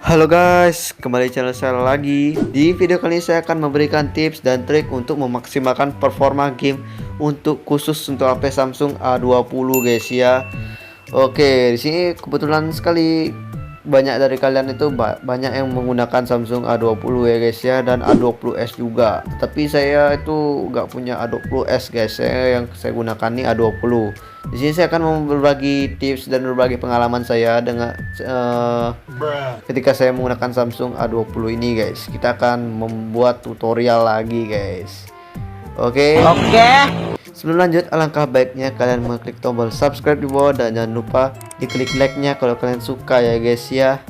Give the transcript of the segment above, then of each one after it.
Halo guys, kembali channel saya lagi. Di video kali ini saya akan memberikan tips dan trik untuk memaksimalkan performa game khusus untuk HP Samsung A20 guys ya. Oke, di sini kebetulan sekali banyak dari kalian itu banyak yang menggunakan Samsung A20 ya guys ya, dan A20s juga. Tapi saya itu nggak punya A20s guys. Yang saya gunakan nih A20. Di sini saya akan berbagi tips dan berbagi pengalaman saya dengan ketika saya menggunakan Samsung A20 ini guys. Kita akan membuat tutorial lagi guys. Oke. Sebelum lanjut, alangkah baiknya kalian mengklik tombol subscribe di bawah dan jangan lupa diklik like-nya kalau kalian suka ya guys ya.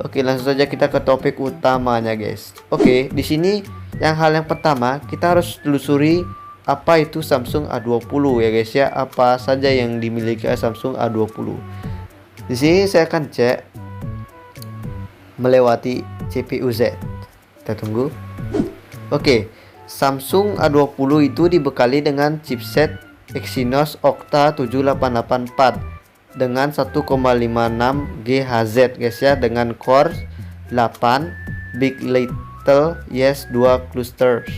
Oke, langsung saja kita ke topik utamanya guys. Oke, di sini hal yang pertama kita harus telusuri apa itu Samsung A20 ya guys ya. Apa saja yang dimiliki Samsung A20. Di sini saya akan cek melewati CPU Z. Kita tunggu. Oke. Samsung A20 itu dibekali dengan chipset Exynos Octa 7884 dengan 1,56 GHz guys ya, dengan core 8 Big Little Yes 2 clusters.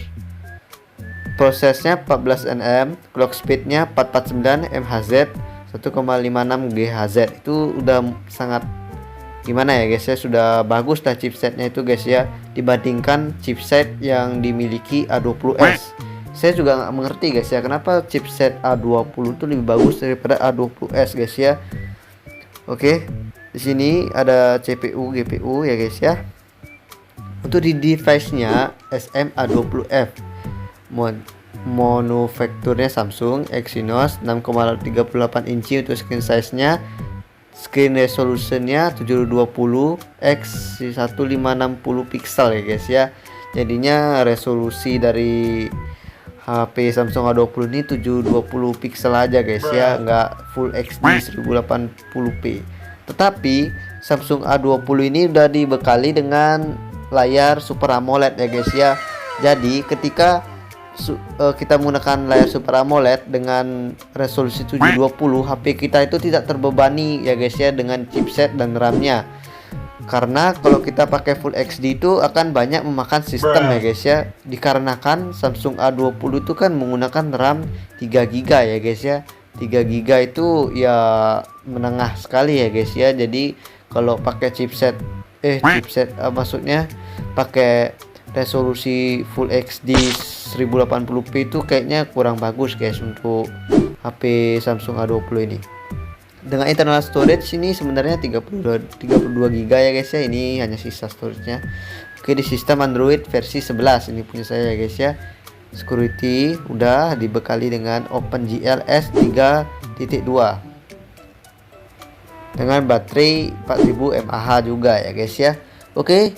Prosesnya 14 nm, clock speednya 449 MHz, 1,56 GHz. Itu udah sangat gimana ya guys ya, sudah bagus lah chipsetnya itu guys ya, dibandingkan chipset yang dimiliki A20s. Saya juga nggak mengerti guys ya, kenapa chipset A20 itu lebih bagus daripada A20s guys ya. Oke, di sini ada CPU, GPU ya guys ya. Untuk di device-nya SM-A20F, manufakturnya Samsung, Exynos 6,38 inci untuk screen size-nya. Screen resolutionnya 720 x 1560 pixel ya guys ya. Jadinya resolusi dari HP Samsung A20 ini 720 pixel aja guys ya, nggak full HD 1080p. Tetapi Samsung A20 ini udah dibekali dengan layar Super AMOLED ya guys ya. Jadi ketika kita menggunakan layar Super AMOLED dengan resolusi 720, HP kita itu tidak terbebani ya guys ya dengan chipset dan RAM-nya. Karena kalau kita pakai Full HD itu akan banyak memakan sistem ya guys ya. Dikarenakan Samsung A20 itu kan menggunakan RAM 3GB ya guys ya. 3GB itu ya menengah sekali ya guys ya. Jadi kalau pakai maksudnya pakai resolusi Full HD 1080p itu kayaknya kurang bagus guys untuk HP Samsung A20 ini. Dengan internal storage ini sebenarnya 32GB ya guys ya. Ini hanya sisa storage-nya. Oke, di sistem Android versi 11 ini punya saya ya guys ya. Security udah dibekali dengan OpenGL S3.2 dengan baterai 4000 mAh juga ya guys ya. Oke,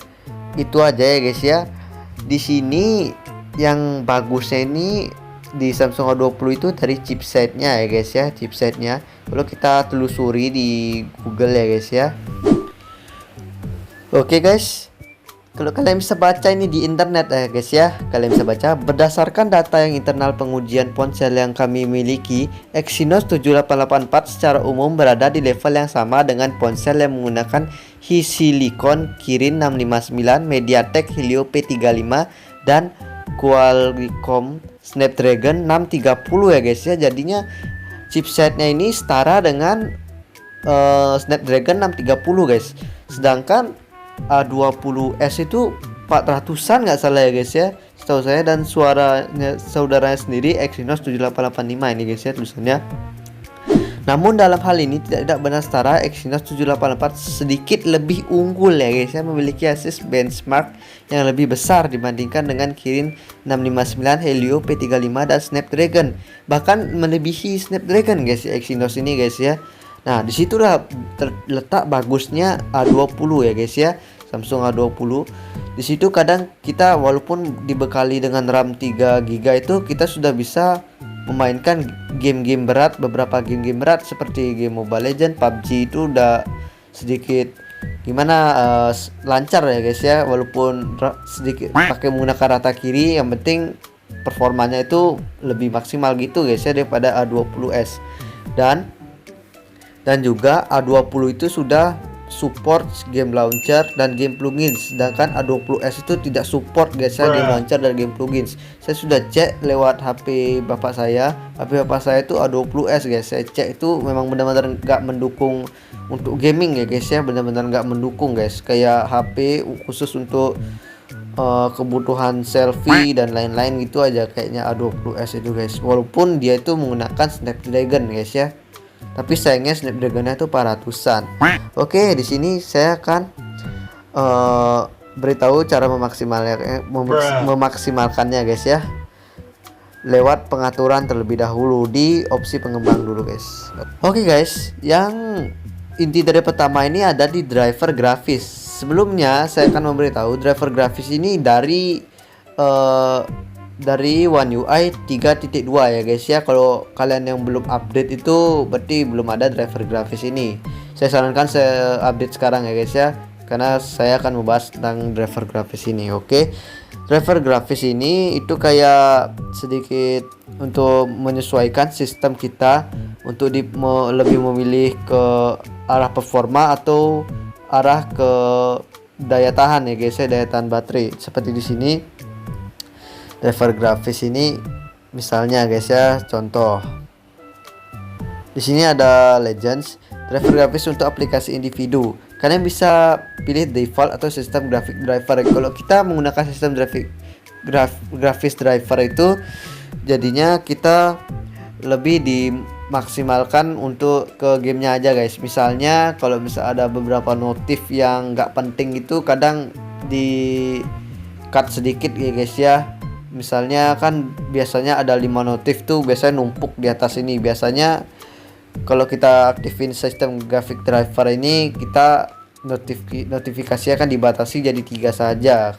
itu aja ya guys ya. Di sini yang bagusnya ini di Samsung A20 itu dari chipsetnya ya guys ya, chipsetnya. Kalau kita telusuri di Google ya guys ya. Oke guys, kalau kalian bisa baca ini di internet ya guys ya, kalian bisa baca berdasarkan data yang internal pengujian ponsel yang kami miliki, Exynos 7884 secara umum berada di level yang sama dengan ponsel yang menggunakan Silicon Kirin 659, MediaTek Helio P35 dan Qualcomm Snapdragon 630 ya guys ya. Jadinya chipsetnya ini setara dengan Snapdragon 630 guys. Sedangkan A20s itu 400-an nggak salah ya guys ya, setahu saya. Dan suaranya saudaranya sendiri Exynos 7885 ini guys ya tulisannya. Namun dalam hal ini tidak benar setara. Exynos 784 sedikit lebih unggul ya guys ya, memiliki asis benchmark yang lebih besar dibandingkan dengan Kirin 659, Helio P35 dan Snapdragon. Bahkan melebihi Snapdragon guys ya, Exynos ini guys ya. Nah, disitulah terletak bagusnya A20 ya guys ya, Samsung A20. Di situ kadang kita walaupun dibekali dengan RAM 3GB itu kita sudah bisa memainkan game-game berat, beberapa game-game berat seperti game Mobile Legends, PUBG itu udah sedikit gimana lancar ya guys ya, walaupun sedikit pakai menggunakan rata kiri, yang penting performanya itu lebih maksimal gitu guys ya daripada A20s. Dan juga A20 itu sudah support game launcher dan game plugins, sedangkan A20s itu tidak support guys ya, game launcher dan game plugins. Saya sudah cek lewat HP bapak saya. HP bapak saya itu A20s guys. Saya cek itu memang benar-benar nggak mendukung untuk gaming ya guys ya, benar-benar nggak mendukung guys. Kayak HP khusus untuk kebutuhan selfie dan lain-lain gitu aja kayaknya A20s itu guys. Walaupun dia itu menggunakan Snapdragon guys ya, tapi sayangnya Snapdragonnya itu paratusan. Oke, di sini saya akan beritahu cara memaksimalkannya guys ya, lewat pengaturan terlebih dahulu di opsi pengembang dulu guys. Oke guys, yang inti dari pertama ini ada di driver grafis. Sebelumnya saya akan memberitahu driver grafis ini dari One UI 3.2 ya guys ya. Kalau kalian yang belum update itu berarti belum ada driver grafis ini. Saya sarankan saya update sekarang ya guys ya, karena saya akan membahas tentang driver grafis ini. Oke, driver grafis ini itu kayak sedikit untuk menyesuaikan sistem kita untuk lebih memilih ke arah performa atau arah ke daya tahan ya guys ya, daya tahan baterai. Seperti di sini driver grafis ini misalnya guys ya, contoh di sini ada Legends driver grafis untuk aplikasi individu. Kalian bisa pilih default atau sistem grafik driver. Kalau kita menggunakan sistem grafis driver itu jadinya kita lebih dimaksimalkan untuk ke gamenya aja guys. Misalnya kalau ada beberapa notif yang nggak penting itu kadang di cut sedikit ya guys ya. Misalnya kan biasanya ada 5 notif tuh biasanya numpuk di atas ini. Biasanya kalau kita aktifin sistem graphic driver ini, kita notifikasi akan dibatasi jadi 3 saja.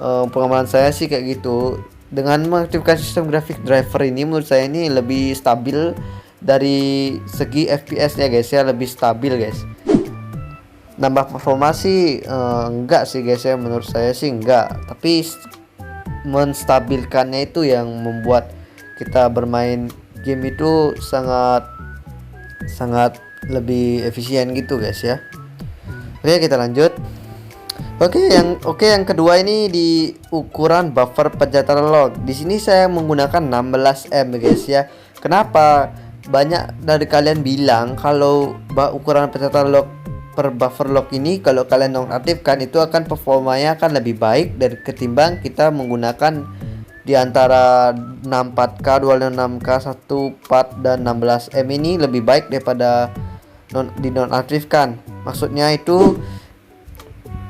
Pengalaman saya sih kayak gitu. Dengan mengaktifkan sistem graphic driver ini, menurut saya ini lebih stabil dari segi FPS nya guys ya, lebih stabil guys. Nambah performa sih enggak sih guys ya, menurut saya sih enggak, tapi menstabilkannya itu yang membuat kita bermain game itu sangat lebih efisien gitu guys ya. Oke, kita lanjut. Oke, yang kedua ini di ukuran buffer pencatatan log. Di sini saya menggunakan 16 M guys ya. Kenapa? Banyak dari kalian bilang kalau ukuran pencatatan log per buffer log ini kalau kalian nonaktifkan itu akan performanya akan lebih baik dari ketimbang kita menggunakan di antara 64K, 256K, 14 dan 16M ini lebih baik daripada dinonaktifkan. Maksudnya itu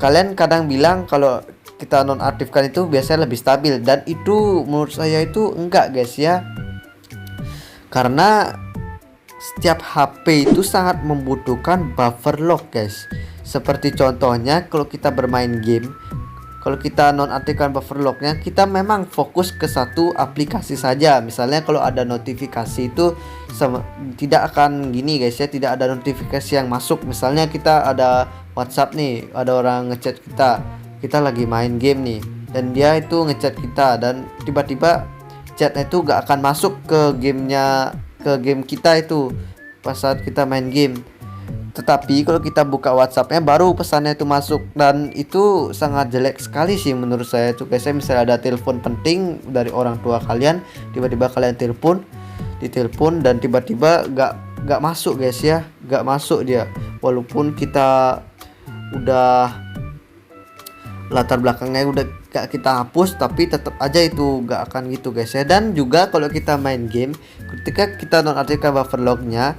kalian kadang bilang kalau kita nonaktifkan itu biasanya lebih stabil, dan itu menurut saya itu enggak guys ya. Karena setiap HP itu sangat membutuhkan buffer lock guys. Seperti contohnya kalau kita bermain game, kalau kita nonaktifkan buffer locknya, kita memang fokus ke satu aplikasi saja. Misalnya kalau ada notifikasi itu tidak akan gini guys ya, tidak ada notifikasi yang masuk. Misalnya kita ada WhatsApp nih, ada orang ngechat kita lagi main game nih, dan dia itu ngechat kita, dan tiba-tiba chatnya itu gak akan masuk ke game kita itu pas saat kita main game. Tetapi kalau kita buka WhatsAppnya baru pesannya itu masuk, dan itu sangat jelek sekali sih menurut saya itu guys. Misalnya ada telepon penting dari orang tua kalian, tiba-tiba kalian ditelepon dan tiba-tiba gak masuk guys ya, gak masuk dia. Walaupun kita udah latar belakangnya udah gak kita hapus, tapi tetap aja itu gak akan gitu guys ya. Dan juga kalau kita main game, ketika kita nonaktifkan buffer lognya,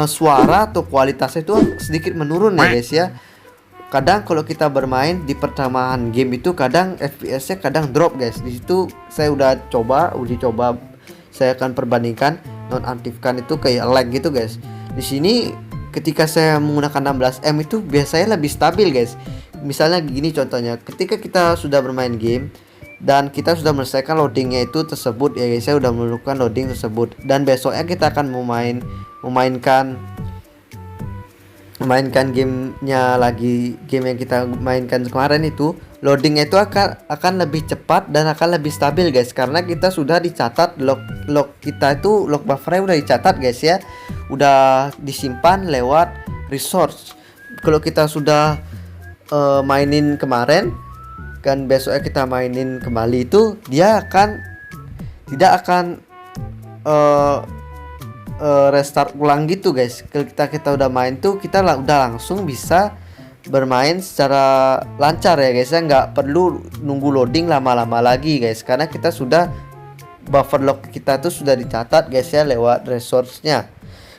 suara atau kualitasnya itu sedikit menurun ya guys ya. Kadang kalau kita bermain di pertengahan game itu kadang FPS-nya kadang drop guys. Di situ saya uji coba saya akan perbandingkan nonaktifkan itu kayak lag gitu guys. Di sini ketika saya menggunakan 16M itu biasanya lebih stabil guys. Misalnya gini contohnya, ketika kita sudah bermain game dan kita sudah menyelesaikan loadingnya itu tersebut ya guys, saya sudah melakukan loading tersebut, dan besoknya kita akan memainkan gamenya lagi, game yang kita mainkan kemarin itu loadingnya itu akan lebih cepat dan akan lebih stabil guys, karena kita sudah dicatat log kita itu, log buffernya udah dicatat guys ya, udah disimpan lewat resource. kalau kita sudah mainin kemarin kan, besoknya kita mainin kembali, itu dia tidak akan restart ulang gitu guys. Kalau kita udah main tuh kita udah langsung bisa bermain secara lancar ya guys ya, nggak perlu nunggu loading lama-lama lagi guys, karena kita sudah buffer lock kita tuh sudah dicatat guys ya lewat resource-nya.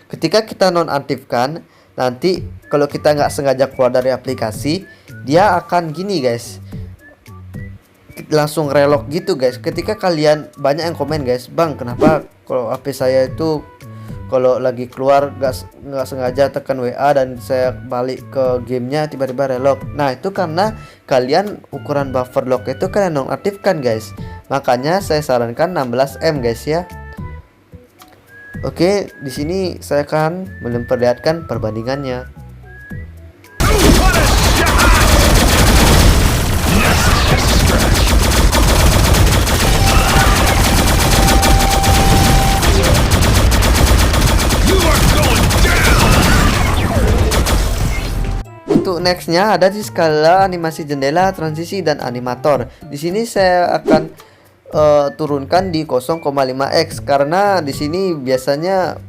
Ketika kita nonaktifkan, nanti kalau kita nggak sengaja keluar dari aplikasi, dia akan gini guys, langsung relock gitu guys. Ketika kalian banyak yang komen guys, bang kenapa kalau HP saya itu kalau lagi keluar nggak sengaja tekan WA dan saya balik ke gamenya tiba-tiba relock. Nah itu karena kalian ukuran buffer lock itu kalian nonaktifkan guys. Makanya saya sarankan 16M guys ya. Oke, di sini saya akan memperlihatkan perbandingannya. Untuk nextnya ada di skala animasi jendela, transisi, dan animator. Di sini saya akan turunkan di 0,5x karena di sini biasanya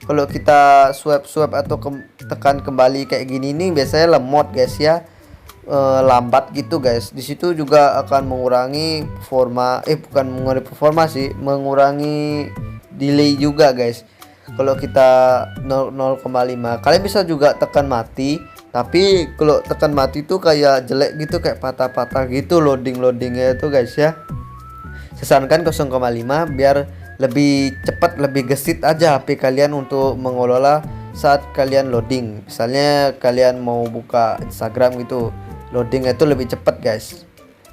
kalau kita swipe atau tekan kembali kayak gini nih biasanya lemot guys ya, lambat gitu guys. Di situ juga akan mengurangi performa, bukan mengurangi performa sih, mengurangi delay juga guys. Kalau kita 0,5 kalian bisa juga tekan mati. Tapi kalau tekan mati tuh kayak jelek gitu, kayak patah-patah gitu loadingnya itu guys ya. Saya sarankan 0,5 biar lebih cepat, lebih gesit aja HP kalian untuk mengelola saat kalian loading. Misalnya kalian mau buka Instagram gitu, loadingnya itu lebih cepat guys,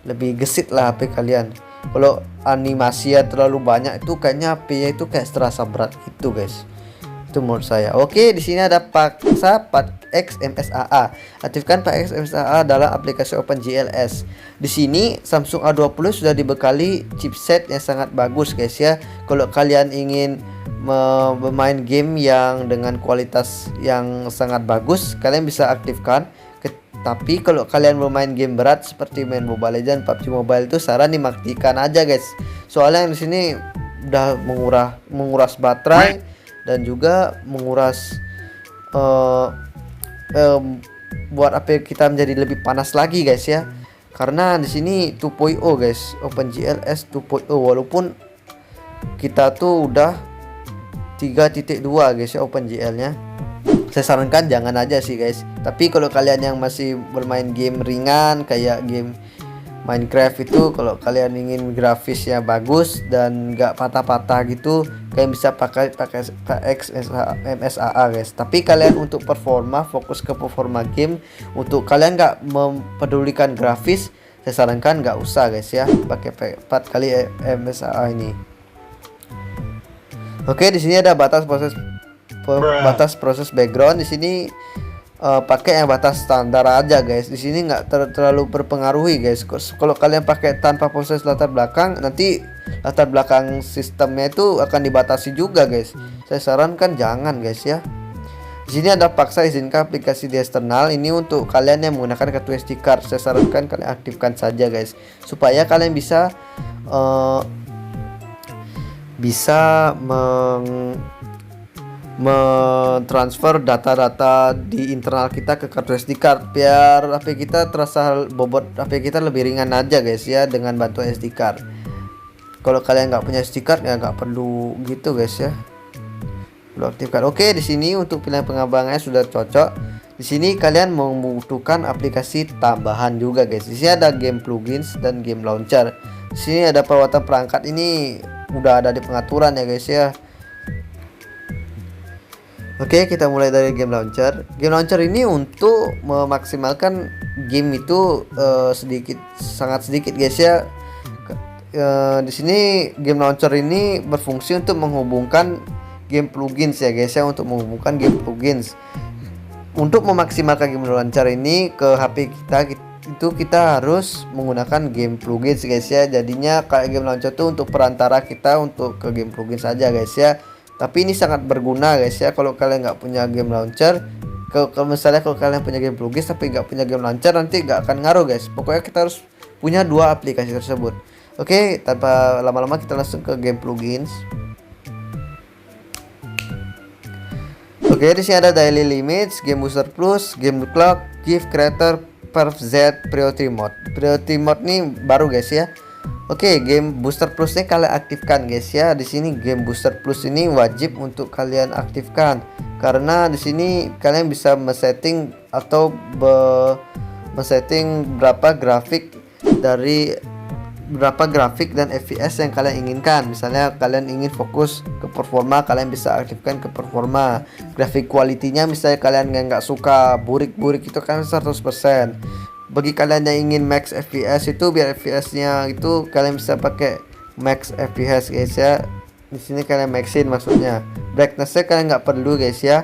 lebih gesit lah HP kalian. Kalau animasinya terlalu banyak itu kayaknya HP-nya itu kayak terasa berat gitu guys. Itu menurut saya. Oke, di sini ada paksa PATX MSAA. Aktifkan PATX MSAA dalam aplikasi OpenGLS. Di sini Samsung A20 sudah dibekali chipset yang sangat bagus guys ya. Kalau kalian ingin bermain game yang dengan kualitas yang sangat bagus, kalian bisa aktifkan. Tapi kalau kalian bermain game berat seperti main Mobile Legends, PUBG Mobile itu saran dimatikan aja guys. Soalnya di sini udah menguras baterai dan juga menguras buat HP kita menjadi lebih panas lagi guys ya. Karena di sini 2.0 guys, OpenGLS 2.0, walaupun kita tuh udah 3.2 guys ya OpenGL-nya. Saya sarankan jangan aja sih guys. Tapi kalau kalian yang masih bermain game ringan kayak game Minecraft itu, kalau kalian ingin grafisnya bagus dan nggak patah-patah gitu, kalian bisa pakai MSAA guys. Tapi kalian untuk performa, fokus ke performa game, untuk kalian nggak mempedulikan grafis, saya sarankan nggak usah guys ya, pakai 4 kali MSAA ini. Oke, di sini ada batas proses background. Di sini pakai yang batas standar aja guys. Di sini nggak terlalu berpengaruhi guys. Kalau kalian pakai tanpa proses latar belakang, nanti latar belakang sistemnya itu akan dibatasi juga guys. Saya sarankan jangan guys ya. Di sini ada paksa izinkan aplikasi di eksternal. Ini untuk kalian yang menggunakan kartu SD card. Saya sarankan kalian aktifkan saja guys, supaya kalian bisa mentransfer data-data di internal kita ke kartu SD card, biar HP kita terasa bobot HP kita lebih ringan aja guys ya dengan bantuan SD card. Kalau kalian nggak punya SD card ya nggak perlu gitu guys ya, perlu aktifkan. Oke, di sini untuk pilihan pengembangannya sudah cocok. Di sini kalian membutuhkan aplikasi tambahan juga guys. Di sini ada game plugins dan game launcher. Di sini ada perawatan perangkat, ini udah ada di pengaturan ya guys ya. Oke, kita mulai dari game launcher. Game launcher ini untuk memaksimalkan game itu sangat sedikit guys ya. Di sini game launcher ini berfungsi untuk menghubungkan game plugins ya guys ya, untuk menghubungkan game plugins. Untuk memaksimalkan game launcher ini ke HP kita itu kita harus menggunakan game plugins guys ya. Jadinya kayak game launcher itu untuk perantara kita untuk ke game plugins saja guys ya. Tapi ini sangat berguna guys ya. Kalau kalian nggak punya game launcher, Kalau misalnya kalau kalian punya game plugins tapi nggak punya game launcher, nanti nggak akan ngaruh guys. Pokoknya kita harus punya dua aplikasi tersebut. Oke, tanpa lama-lama kita langsung ke game plugins. Oke, di sini ada daily limits, game booster plus, game clock, gift creator, perf z, priority mode. Priority mode nih baru guys ya. Oke, game booster plus ini kalian aktifkan guys ya. Di sini game booster plus ini wajib untuk kalian aktifkan karena di sini kalian bisa men-setting atau men-setting berapa grafik dan FPS yang kalian inginkan. Misalnya kalian ingin fokus ke performa, kalian bisa aktifkan ke performa. Grafik kualitinya misalnya kalian nggak suka burik-burik itu kan 100%. Bagi kalian yang ingin max FPS itu, biar FPS-nya itu kalian bisa pakai max FPS guys ya. Di sini kalian maxin maksudnya. Brightness-nya kalian nggak perlu guys ya.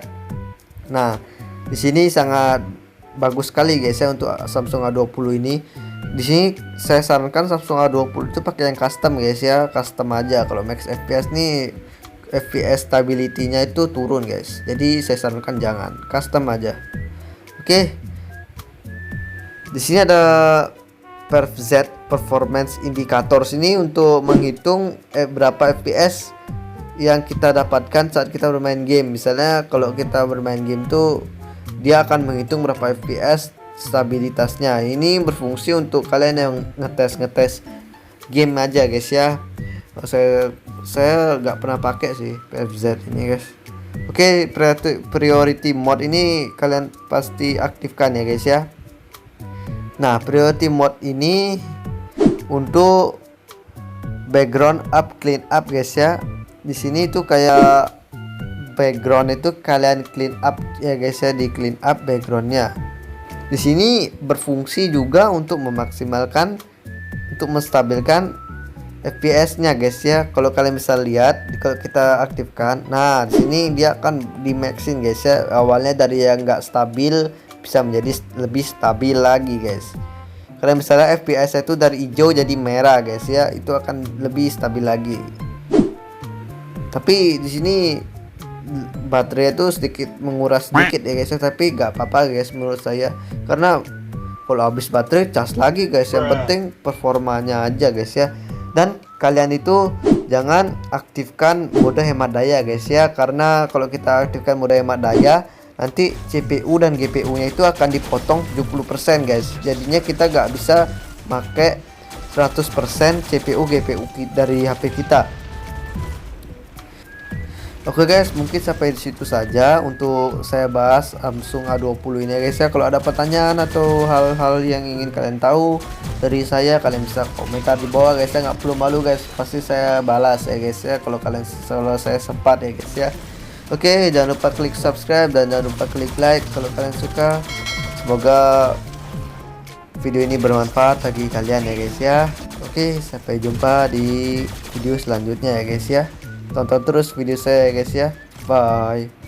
Nah, di sini sangat bagus sekali guys ya untuk Samsung A20 ini. Di sini saya sarankan Samsung A20 itu pakai yang custom guys ya, custom aja. Kalau max FPS nih FPS stability-nya itu turun guys. Jadi saya sarankan jangan, custom aja. Oke. Di sini ada perf z performance indicator ini untuk menghitung berapa FPS yang kita dapatkan saat kita bermain game. Misalnya kalau kita bermain game tuh dia akan menghitung berapa FPS stabilitasnya. Ini berfungsi untuk kalian yang ngetes game aja guys ya. Saya nggak pernah pakai sih PFZ ini guys. Oke, priority mode ini kalian pasti aktifkan ya guys ya. Nah, priority mode ini untuk background up, clean up guys ya. Di sini itu kayak background itu kalian clean up ya guys ya, di clean up backgroundnya. Di sini berfungsi juga untuk memaksimalkan, untuk menstabilkan FPS-nya guys ya. Kalau kalian bisa lihat, kalau kita aktifkan, nah di sini dia akan di maxin guys ya. Awalnya dari yang nggak stabil bisa menjadi lebih stabil lagi guys. Kalian misalnya FPS itu dari hijau jadi merah guys ya, itu akan lebih stabil lagi. Tapi di sini baterai itu sedikit menguras sedikit ya guys ya, tapi nggak apa-apa guys menurut saya, karena kalau habis baterai cas lagi guys, yang penting performanya aja guys ya. Dan kalian itu jangan aktifkan mode hemat daya guys ya, karena kalau kita aktifkan mode hemat daya nanti CPU dan GPU nya itu akan dipotong 70% guys. Jadinya kita nggak bisa pakai 100% CPU GPU dari HP kita. Oke guys, mungkin sampai di situ saja untuk saya bahas Samsung A20 ini guys ya. Kalau ada pertanyaan atau hal-hal yang ingin kalian tahu dari saya, kalian bisa komentar di bawah guys ya. Nggak perlu malu guys, pasti saya balas ya guys ya, kalau saya sempat ya guys ya. Oke, jangan lupa klik subscribe dan jangan lupa klik like kalau kalian suka. Semoga video ini bermanfaat bagi kalian ya guys ya. Oke, sampai jumpa di video selanjutnya ya guys ya. Tonton terus video saya guys ya. Bye.